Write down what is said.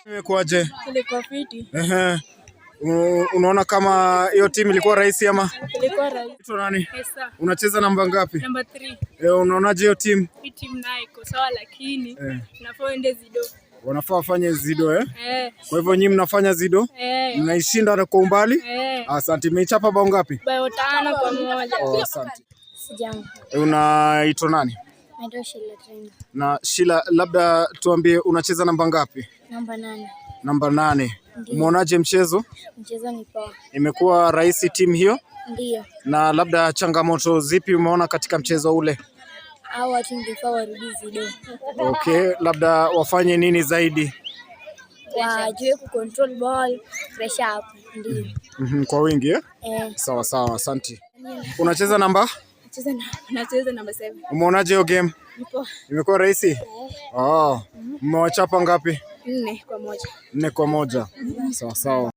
Imekuaje? Ilikuwa fiti. Unaona kama hiyo timu ilikuwa rahisi ama? Ilikuwa rahisi. Unaitwa nani? Esa. Unacheza namba ngapi? Namba 3. Unaonaje hiyo timu? Hii timu nayo iko sawa lakini nafaa ende zido. Wanafaa wafanye zido Kwa hivyo nyinyi mnafanya zido? Mnaishinda kwa umbali? Asante. Mmechapa bao ngapi? Bao 5-1. Asante. Sijambo. Unaitwa nani? Naitwa Sheila Trainer. Na Sheila, labda tuambie unacheza namba ngapi? Namba 8. Namba 8. Umeonaje mchezo? Mchezo ni poa. Imekuwa rahisi timu hiyo? Ndio. Na labda changamoto zipi umeona katika mchezo ule? Hao watu ingefaa warudi zido. Okay, labda wafanye nini zaidi? Wajue kucontrol ball, pressure up. Ndio. Kwa wingi Sawa sawa, asante. Unacheza namba? Nacheza namba 7. Umeonaje hiyo game? Imekuwa rahisi? Mmewachapa ngapi? 4-1. 4-1. Sawa sawa.